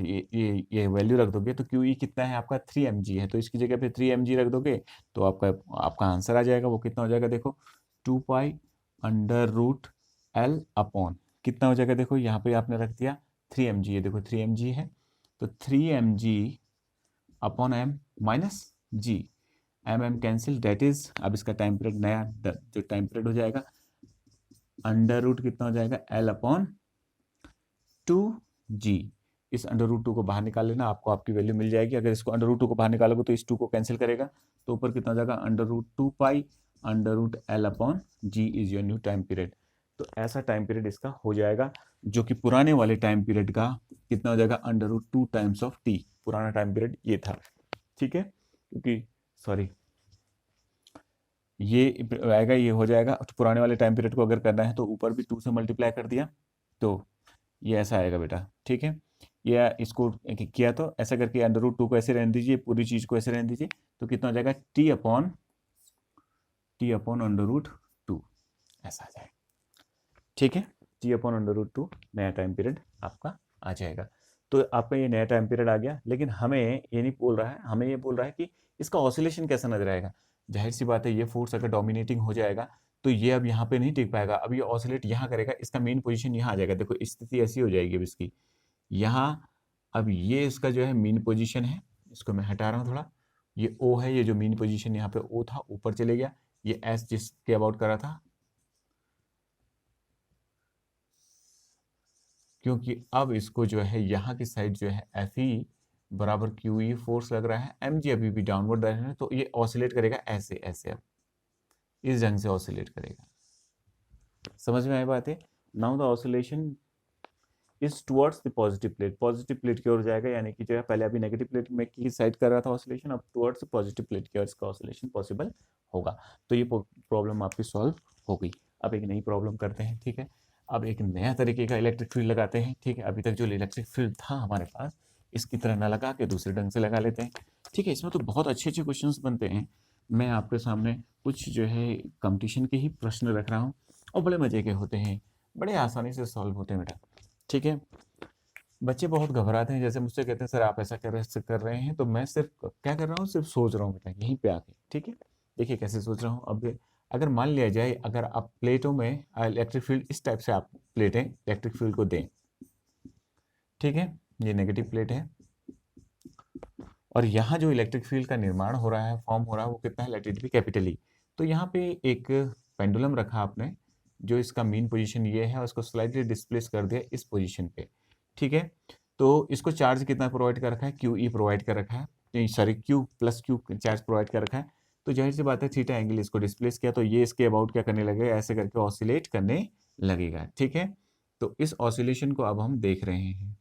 ये वैल्यू रख दोगे तो क्यू ई कितना है आपका 3mg है, तो इसकी जगह पे 3mg रख दोगे तो आपका आंसर आ जाएगा। वो कितना हो जाएगा, देखो 2 pi under root L upon कितना हो जाएगा, देखो यहाँ पे आपने रख दिया 3mg, ये देखो 3mg है तो 3mg upon M minus G, M cancel, that is अब इसका टाइम पीरियड नया जो टाइम पीरियड हो जाएगा अंडर रूट कितना हो जाएगा एल अपॉन 2g। इस अंडर रूट 2 को बाहर निकाल लेना, आपको आपकी वैल्यू मिल जाएगी। अगर इसको अंडर रूट 2 को बाहर निकालोगे तो इस 2 को कैंसिल करेगा तो ऊपर कितना हो जाएगा under root 2 pi under root L upon G is your new time period. तो ऐसा टाइम पीरियड इसका हो जाएगा, जो कि पुराने वाले टाइम पीरियड का कितना हो जाएगा under root 2 times of T. पुराना टाइम पीरियड ये था, ठीक है, क्योंकि सॉरी ये आएगा, ये हो जाएगा। तो पुराने वाले टाइम पीरियड को अगर करना है तो ऊपर भी 2 से मल्टीप्लाई कर दिया तो ये ऐसा आएगा बेटा, ठीक है। या इसको किया तो ऐसा करके अंडर रूट 2 को ऐसे रहने दीजिए, पूरी चीज़ को ऐसे रहने दीजिए, तो कितना हो जाएगा टी अपॉन अंडर रूट 2 ऐसा आ जाएगा, ठीक है। टी अपॉन अंडर रूट 2 नया टाइम पीरियड आपका आ जाएगा। तो आपका ये नया टाइम पीरियड आ गया, लेकिन हमें ये नहीं बोल रहा है, हमें ये बोल रहा है कि इसका ऑसिलेशन कैसा नजर आएगा। जाहिर सी बात है ये फोर्स अगर डोमिनेटिंग हो जाएगा तो ये अब यहाँ पे नहीं टिक पाएगा, अब ये ऑसिलेट यहाँ करेगा, इसका मेन पोजीशन यहाँ आ जाएगा। देखो स्थिति ऐसी हो जाएगी अब इसकी यहाँ, अब ये इसका जो है मीन पोजीशन है, इसको मैं हटा रहा हूँ थोड़ा, ये ओ है, ये जो मीन पोजीशन यहाँ पे ओ था ऊपर चले गया, ये एस जिसके अबाउट करा था, क्योंकि अब इसको जो है यहाँ की साइड जो है एफ ई बराबर क्यू ई फोर्स लग रहा है, एम जी अभी भी डाउनवर्ड डायरेक्शन है, तो ये ऑसिलेट करेगा ऐसे ऐसे, अब इस ढंग से ऑसिलेट करेगा। समझ में आई बात है। Now the oscillation is towards the positive plate की ओर जाएगा, यानी कि जो है पहले अभी नेगेटिव प्लेट में की साइड कर रहा था ऑसिलेशन, अब टुवर्ड्स पॉजिटिव प्लेट की ओर इसका ऑसिलेशन पॉसिबल होगा। तो ये प्रॉब्लम आपकी सॉल्व हो गई। अब एक नई प्रॉब्लम करते हैं, ठीक है। अब एक नया तरीके का इलेक्ट्रिक फील्ड लगाते हैं, ठीक है। अभी तक जो इलेक्ट्रिक फील्ड था हमारे पास इसकी तरह ना लगा के दूसरे ढंग से लगा लेते हैं, ठीक है। इसमें तो बहुत अच्छे अच्छे क्वेश्चन बनते हैं। मैं आपके सामने कुछ जो है कंपटीशन के ही प्रश्न रख रहा हूँ और बड़े मजे के होते हैं, बड़े आसानी से सॉल्व होते हैं बेटा, ठीक है। बच्चे बहुत घबराते हैं, जैसे मुझसे कहते हैं सर आप ऐसा कर रहे हैं, तो मैं सिर्फ क्या कर रहा हूँ, सिर्फ सोच रहा हूँ बेटा यहीं पे आके, ठीक है। देखिए कैसे सोच रहा हूँ। अब अगर मान लिया जाए अगर आप प्लेटों में इलेक्ट्रिक फील्ड इस टाइप से आप प्लेटें इलेक्ट्रिक फील्ड को दें, ठीक है, ये नेगेटिव प्लेट है और यहाँ जो इलेक्ट्रिक फील्ड का निर्माण हो रहा है, फॉर्म हो रहा है, वो कितना है, let it be capital E. तो यहाँ पे एक पेंडुलम रखा आपने, जो इसका मीन पोजीशन ये है और उसको स्लाइडली डिस्प्लेस कर दिया इस पोजीशन पे, ठीक है। तो इसको चार्ज कितना प्रोवाइड कर रखा है, क्यू ई प्रोवाइड कर रखा है, sorry Q plus Q charge provide कर रखा है। तो जाहिर सी बात है थीटा एंगल इसको डिस्प्लेस किया तो ये इसके अबाउट क्या करने लगेगा, ऐसे करके ऑसिलेट करने लगेगा, ठीक है। तो इस ऑसिलेशन को अब हम देख रहे हैं,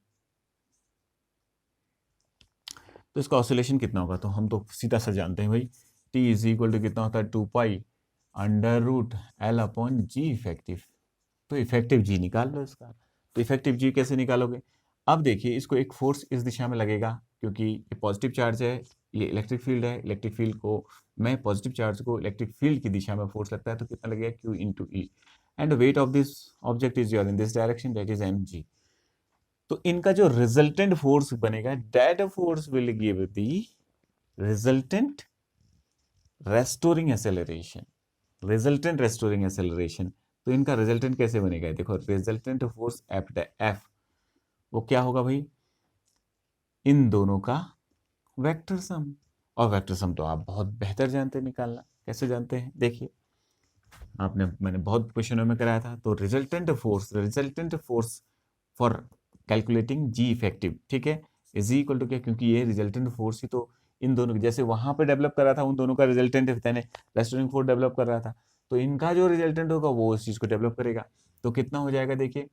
तो इसका ऑसिलेशन कितना होगा, तो हम तो सीधा सा जानते हैं भाई, टी इज इक्वल टू कितना होता है 2 pi under root L upon G effective. तो इफेक्टिव जी निकाल लो इसका। तो इफेक्टिव जी कैसे निकालोगे, अब देखिए इसको एक फोर्स इस दिशा में लगेगा, क्योंकि ये पॉजिटिव चार्ज है, ये इलेक्ट्रिक फील्ड है, इलेक्ट्रिक फील्ड को मैं पॉजिटिव चार्ज को इलेक्ट्रिक फील्ड की दिशा में फोर्स लगता है, तो कितना लगेगा Q into E, and weight of this object is your in this direction, that is M G. तो इनका जो रिजल्टेंट फोर्स बनेगा, that force will give the resultant restoring acceleration, resultant restoring acceleration. तो इनका रिजल्टेंट कैसे बनेगा, देखो resultant force F वो क्या होगा भाई, इन दोनों का वेक्टर सम। और वेक्टर सम तो आप बहुत बेहतर जानते हैं निकालना, कैसे जानते हैं देखिए, मैंने बहुत क्वेश्चनों में कराया था। तो resultant force for calculating G effective, ठीक है, इज इक्वल टू क्या, क्योंकि ये रिजल्टेंट फोर्स ही तो इन दोनों जैसे वहां पे डेवलप कर रहा था, उन दोनों का रिजल्टेंट रेस्टोरिंग फोर्स डेवलप कर रहा था, तो इनका जो रिजल्टेंट होगा वो उस चीज को डेवलप करेगा। तो कितना हो जाएगा देखिए,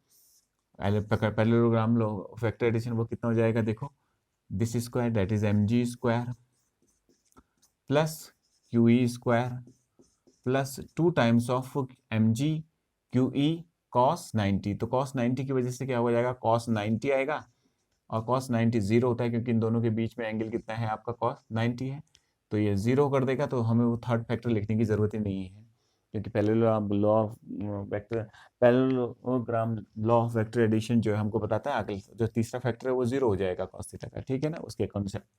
पैरेललोग्राम वेक्टर एडिशन वो कितना हो जाएगा देखो, this square that is mg square plus QE square plus 2 times of mg QE cos 90। तो cos 90 की वजह से क्या हो जाएगा, cos 90 आएगा, और cos 90 जीरो होता है क्योंकि इन दोनों के बीच में एंगल कितना है आपका, cos 90 है, तो ये जीरो कर देगा, तो हमें वो थर्ड फैक्टर लिखने की जरूरत ही नहीं है, क्योंकि parallelogram law of vector addition जो है हमको बताता है आगे जो तीसरा फैक्टर है वो जीरो हो जाएगा cos थीटा का, ठीक है ना। उसके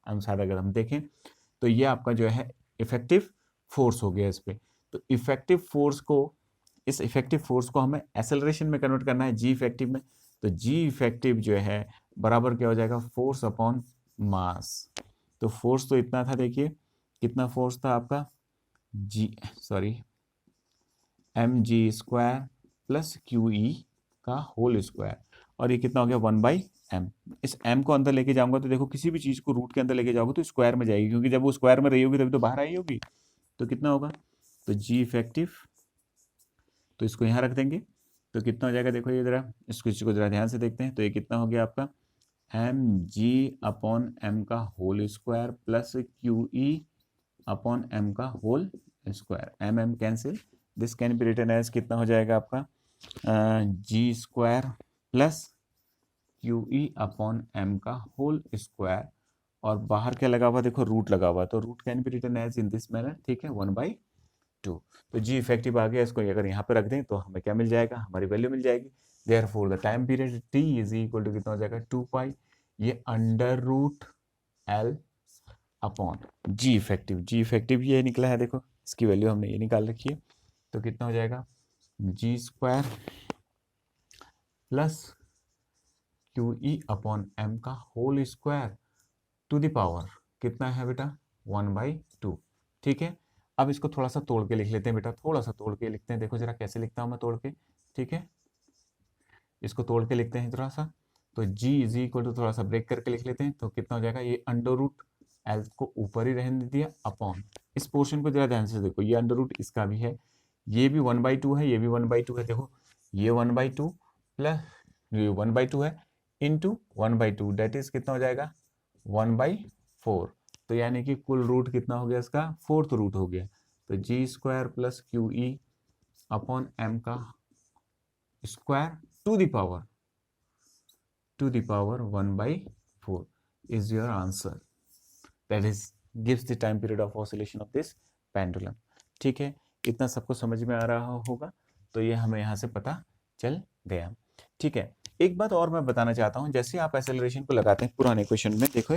अनुसार अगर हम देखें तो ये आपका जो है इफेक्टिव फोर्स हो गया इस पे। तो इफेक्टिव फोर्स को, इस इफेक्टिव फोर्स को हमें एक्सेलरेशन में कन्वर्ट करना है, जी इफेक्टिव में। तो जी इफेक्टिव जो है बराबर क्या हो जाएगा, फोर्स अपॉन मास। तो फोर्स तो इतना था, देखिए कितना फोर्स था आपका, mg स्क्वायर प्लस QE का होल स्क्वायर, और ये कितना हो गया 1/m। इस m को अंदर लेके जाऊंगा तो देखो किसी भी चीज को रूट के अंदर लेके जाओगे तो स्क्वायर में जाएगी, क्योंकि जब वो स्क्वायर में रही होगी तभी तो बाहर आई होगी। तो कितना होगा, तो जी इफेक्टिव, तो इसको यहाँ रख देंगे, तो कितना हो जाएगा देखो, ये जरा इसको चीज को जरा ध्यान से देखते हैं। तो ये कितना हो गया आपका mg अपॉन m का whole square plus QE upon m का whole square, m cancel, this can be written as कितना हो जाएगा आपका G square plus QE upon m का होल स्क्वायर, और बाहर क्या लगा हुआ देखो, रूट लगा हुआ, तो root can be written as in this manner, ठीक है 1/2। तो जी इफेक्टिव आ गया, इसको अगर यहाँ पे रख दें तो हमें क्या मिल जाएगा, हमारी वैल्यू मिल जाएगी। Therefore the time period t is equal to कितना हो जाएगा 2 ये under root L upon G effective. G effective ये निकला है, देखो इसकी वैल्यू हमने ये निकाल रखी है। तो कितना हो जाएगा G square plus QE upon m का whole square to the power कितना है बेटा 1/2, ठीक है। अब इसको थोड़ा सा तोड़ के लिख लेते हैं बेटा, थोड़ा सा तोड़ के लिखते हैं, देखो जरा कैसे लिखता हूं मैं तोड़ के, ठीक है। इसको तोड़ के लिखते हैं थोड़ा सा, तो g इज इक्वल टू थोड़ा सा ब्रेक करके लिख लेते हैं, तो कितना हो जाएगा, ये अंडर रूट एल को ऊपर ही रहने दिया अपॉन, इस पोर्शन को जरा ध्यान से देखो, ये अंडर रूट इसका भी है, ये भी 1/2 है, ये भी 1/2 है, देखो ये 1/2 प्लस ये 1/2 है इंटू 1/2 डेट इज कितना हो जाएगा 1/4। तो यानी कि कुल रूट कितना हो गया इसका, फोर्थ रूट हो गया। तो G square plus QE upon m का square to the power 1/4 is your answer, that is gives the time period of oscillation of this pendulum, ठीक है। इतना सबको समझ में आ रहा होगा, तो ये हमें यहाँ से पता चल गया, ठीक है। एक बात और मैं बताना चाहता हूँ, जैसे आप एक्सेलरेशन को लगाते हैं पुराने क्वेश्चन में, देखो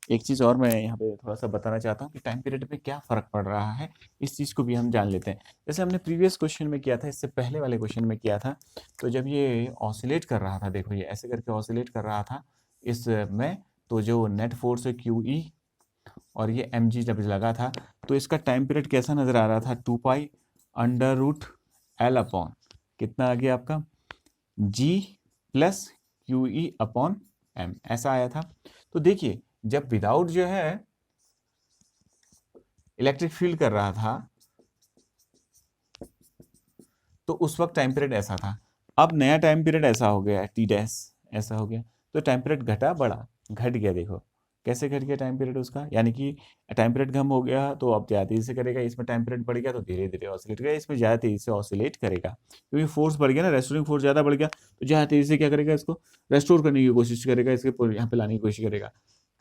एक चीज़ और मैं यहाँ पे थोड़ा सा बताना चाहता हूँ कि टाइम पीरियड में क्या फ़र्क पड़ रहा है, इस चीज़ को भी हम जान लेते हैं। जैसे हमने प्रीवियस क्वेश्चन में किया था, इससे पहले वाले क्वेश्चन में किया था, तो जब ये ऑसिलेट कर रहा था, देखो ये ऐसे करके ऑसिलेट कर रहा था इसमें, तो जो नेट फोर्स है QE और ये mg जब लगा था, तो इसका टाइम पीरियड कैसा नज़र आ रहा था, 2 अंडर रूट L अपॉन कितना आ गया आपका g plus QE upon m, ऐसा आया था। तो देखिए जब विदाउट जो है इलेक्ट्रिक फील्ड कर रहा था तो उस वक्त टाइम पीरियड ऐसा था, अब नया टाइम पीरियड ऐसा हो गया टी डैश ऐसा हो गया, तो टाइम पीरियड घटा बढ़ा, घट गया, देखो कैसे घट गया टाइम पीरियड उसका, यानी कि टाइम पीरियड कम हो गया तो अब ज़्यादा तेजी से करेगा, इसमें टाइम पीरियड बढ़ गया तो धीरे धीरे ऑसिलेट करेगा, इसमें ज़्यादा तेजी से ऑसिलेट करेगा, क्योंकि फोर्स बढ़ गया ना, रेस्टोरिंग फोर्स ज़्यादा बढ़ गया, तो ज़्यादा तेजी से क्या करेगा, इसको रेस्टोर करने की कोशिश करेगा, इसके यहाँ पे लाने की कोशिश करेगा,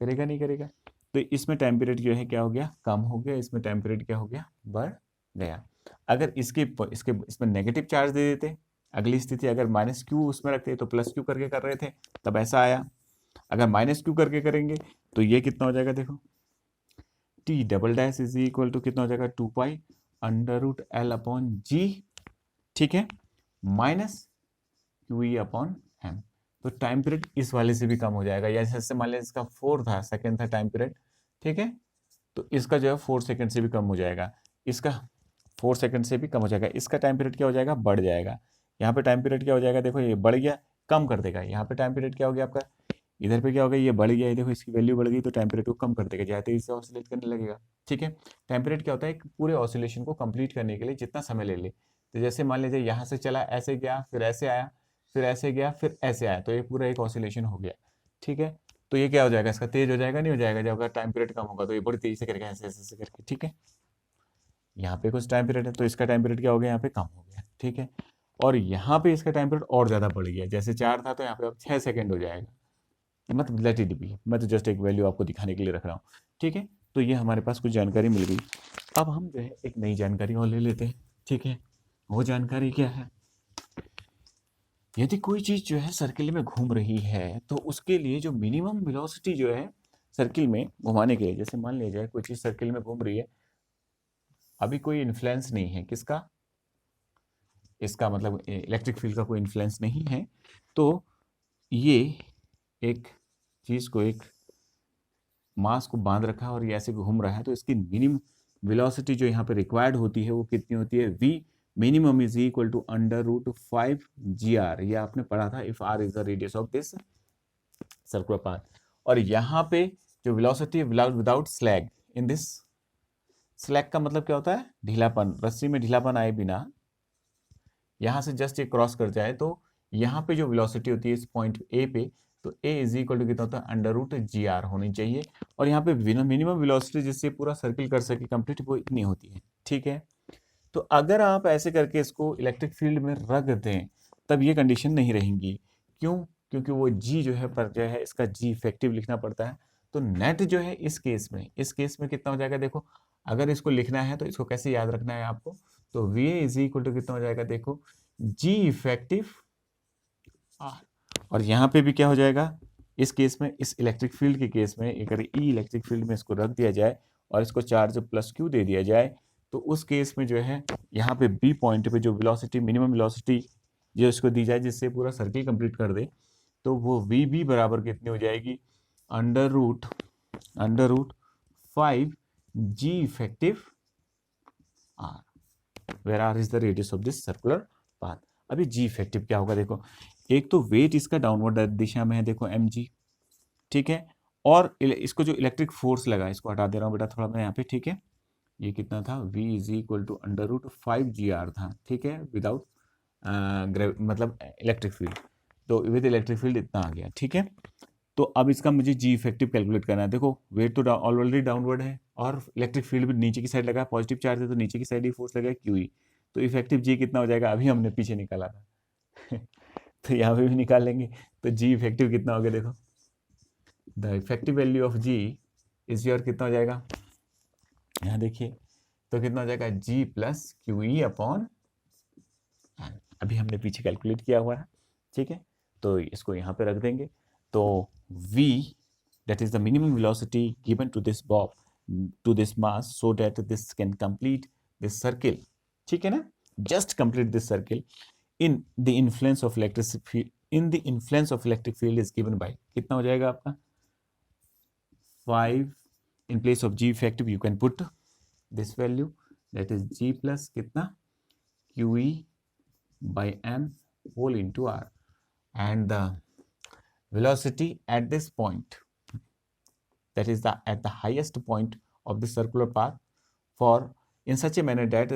करेगा नहीं करेगा। तो इसमें टाइम पीरियड जो है क्या हो गया, कम हो गया, इसमें टाइम पीरियड क्या हो गया, बढ़ गया। अगर इसमें नेगेटिव चार्ज दे देते, अगली स्थिति अगर -q उसमें रखते तो +q करके कर रहे थे, तब ऐसा आया। अगर -q करके करेंगे तो ये कितना हो जाएगा, देखो t double dash is equal to कितना हो जाएगा 2 under root L upon g, ठीक है, माइनस QE अपॉन m। तो टाइम पीरियड इस वाले से भी कम हो जाएगा, या जैसे मान लिया इसका 4 था, सेकंड था टाइम पीरियड, ठीक है, तो इसका जो है 4 सेकंड से भी कम हो जाएगा, इसका 4 सेकंड से भी कम हो जाएगा, इसका टाइम पीरियड क्या हो जाएगा, बढ़ जाएगा। यहाँ पे टाइम पीरियड क्या हो जाएगा, देखो ये बढ़ गया, कम कर देगा, यहाँ पे टाइम पीरियड क्या हो गया आपका, इधर पे क्या होगा, ये बढ़ गया, ये देखो इसकी वैल्यू बढ़ गई तो टेम्परेचर को कम कर देगा, जाते इसे ऑसिलेट करने लगेगा। ठीक है, टेम्परेचर क्या होता है, एक पूरे ऑसिलेशन को कंप्लीट करने के लिए जितना समय ले ले। तो जैसे मान लीजिए यहाँ से चला, ऐसे गया, फिर ऐसे आया, फिर ऐसे गया, फिर ऐसे आया, तो ये पूरा एक ऑसिलेशन हो गया। ठीक है, तो ये क्या हो जाएगा, इसका तेज हो जाएगा, नहीं हो जाएगा, जब अगर टाइम पीरियड कम होगा तो ये बड़ी तेजी से करेगा, ऐसे ऐसे ऐसे करके। ठीक है, यहाँ पे कुछ टाइम पीरियड है तो इसका टाइम पीरियड क्या हो गया, यहाँ पे कम हो गया। ठीक है, और यहाँ पे इसका टाइम पीरियड और ज़्यादा बढ़ गया, जैसे 4 था तो यहाँ पे अब 6 सेकंड हो जाएगा। मतलब लेट इट बी, मैं तो जस्ट एक वैल्यू आपको दिखाने के लिए रख रहा हूँ। ठीक है, तो ये हमारे पास कुछ जानकारी मिल गई। अब हम जो है एक नई जानकारी और ले लेते हैं। ठीक है, वो जानकारी क्या है, यदि कोई चीज़ जो है सर्किल में घूम रही है तो उसके लिए जो मिनिमम वेलोसिटी जो है सर्किल में घुमाने के लिए, जैसे मान लिया जाए कोई चीज़ सर्किल में घूम रही है, अभी कोई इन्फ्लुएंस नहीं है, किसका, इसका मतलब इलेक्ट्रिक फील्ड का कोई इन्फ्लुएंस नहीं है, तो ये एक चीज़ को, एक मास को बांध रखा है और ये ऐसे घूम रहा है, तो इसकी मिनिमम वेलोसिटी जो यहाँ पे रिक्वायर्ड होती है वो कितनी होती है, v minimum is equal to √5 g r। ये आपने पढ़ा था, if r is the radius of this circular path. और यहाँ पे जो velocity without slag in this, slag का मतलब क्या होता है, ढीलापन, रस्सी में ढीलापन आए बिना यहाँ से जस्ट ये क्रॉस कर जाए, तो यहाँ पे जो वेलोसिटी होती है इस पॉइंट ए पे, तो a इज इक्वल टू कितना होता है, √gr होनी चाहिए। और यहाँ पे मिनिमम वेलोसिटी जिससे पूरा सर्किल कर सके कंप्लीट, वो इतनी होती है। ठीक है, तो अगर आप ऐसे करके इसको इलेक्ट्रिक फील्ड में रख दें तब ये कंडीशन नहीं रहेंगी। क्यों, क्योंकि वो g जो है पर जो है इसका g इफेक्टिव लिखना पड़ता है। तो नेट जो है इस केस में कितना हो जाएगा, देखो अगर इसको लिखना है तो इसको कैसे याद रखना है आपको, तो VA इज इक्वल टू कितना हो जाएगा, देखो g इफेक्टिव R। और यहाँ पे भी क्या हो जाएगा, इस केस में, इस इलेक्ट्रिक फील्ड के केस में अगर ई इलेक्ट्रिक फील्ड में इसको रख दिया जाए और इसको चार्ज प्लस क्यू दे दिया जाए, तो उस केस में जो है यहाँ पे बी पॉइंट पे जो वेलोसिटी, मिनिमम वेलोसिटी जो इसको दी जाए जिससे पूरा सर्किल कंप्लीट कर दे, तो वो वी बी बराबर कितनी हो जाएगी, under root 5 g effective R, where R is the radius of this circular path. अभी g इफेक्टिव क्या होगा, देखो एक तो वेट इसका डाउनवर्ड दिशा में है, देखो mg। ठीक है, और इसको जो इलेक्ट्रिक फोर्स लगा, इसको हटा दे रहा हूँ बेटा थोड़ा मैं यहाँ पे। ठीक है, ये कितना था, v is equal to √5 g r था। ठीक है, विदाउट मतलब इलेक्ट्रिक फील्ड, तो विद इलेक्ट्रिक फील्ड इतना आ गया। ठीक है, तो अब इसका मुझे जी इफेक्टिव कैलकुलेट करना है। देखो वेट तो ऑलरेडी डाउनवर्ड है और इलेक्ट्रिक फील्ड भी नीचे की साइड लगा है, पॉजिटिव चार्ज है तो नीचे की साइड ही फोर्स लगा है QE, तो इफेक्टिव जी कितना हो जाएगा, अभी हमने पीछे निकाला था तो यहाँ पे भी निकाल लेंगे, तो जी इफेक्टिव कितना हो गया, देखो the effective value of g is your कितना हो जाएगा, यहाँ देखिए, तो कितना हो जाएगा, जी प्लस QE अपॉन, अभी हमने पीछे कैलकुलेट किया हुआ है। ठीक है, तो इसको यहाँ पे रख देंगे, तो v that is the minimum velocity given to this bob, to this mass, so that this can complete this circle। ठीक है ना, just complete this circle in the influence of electric field, in the influence of electric field is given by, कितना हो जाएगा आपका 5, in place of g effective you can put this value, that is g plus कितना QE by m whole into r, and the velocity at this point, that is at the highest point of the circular path, for in such a manner that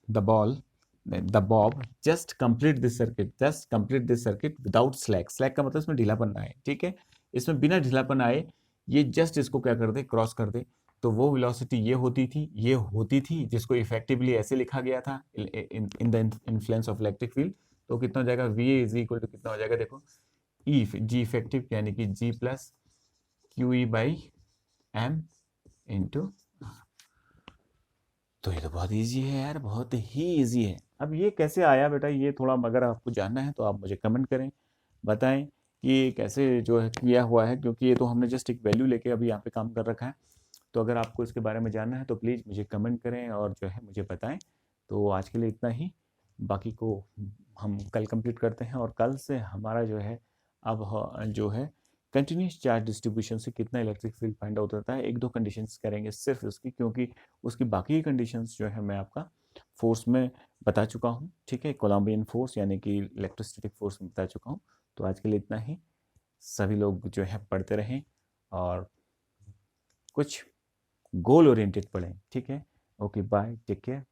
the bob just complete this circuit without slack का मतलब इसमें ढीलापन आए। ठीक है, इसमें बिना ढीलापन आए ये जस्ट इसको क्या कर दे, क्रॉस कर दे, तो वो वेलोसिटी ये होती थी जिसको इफेक्टिवली ऐसे लिखा गया था in the influence of electric field. तो कितना हो जाएगा, VA इज इक्वल टू कितना हो जाएगा, देखो जी इफेक्टिव यानी कि G plus QE by m into. तो ये तो बहुत इजी है यार, बहुत ही इजी है। अब ये कैसे आया बेटा, ये थोड़ा अगर आपको जानना है तो आप मुझे कमेंट करें, बताएं कि कैसे जो है किया हुआ है, क्योंकि ये तो हमने जस्ट एक वैल्यू लेके अभी यहाँ पे काम कर रखा है। तो अगर आपको इसके बारे में जानना है तो प्लीज़ मुझे कमेंट करें और जो है मुझे बताएं। तो आज के लिए इतना ही, बाकी को हम कल कंप्लीट करते हैं, और कल से हमारा जो है अब जो है कंटिन्यूस चार्ज डिस्ट्रीब्यूशन से कितना इलेक्ट्रिक फील्ड फाइंड आउट होता है, 1-2 कंडीशंस करेंगे सिर्फ उसकी, क्योंकि उसकी बाकी कंडीशंस जो है मैं आपका फोर्स में बता चुका हूँ। ठीक है, कोलम्बियन फोर्स यानी कि इलेक्ट्रोस्टैटिक फोर्स में बता चुका हूँ। तो आज के लिए इतना ही। सभी लोग जो है पढ़ते रहें और कुछ गोल ओरिएंटेड पढ़ें, ठीक है। Okay bye, take care.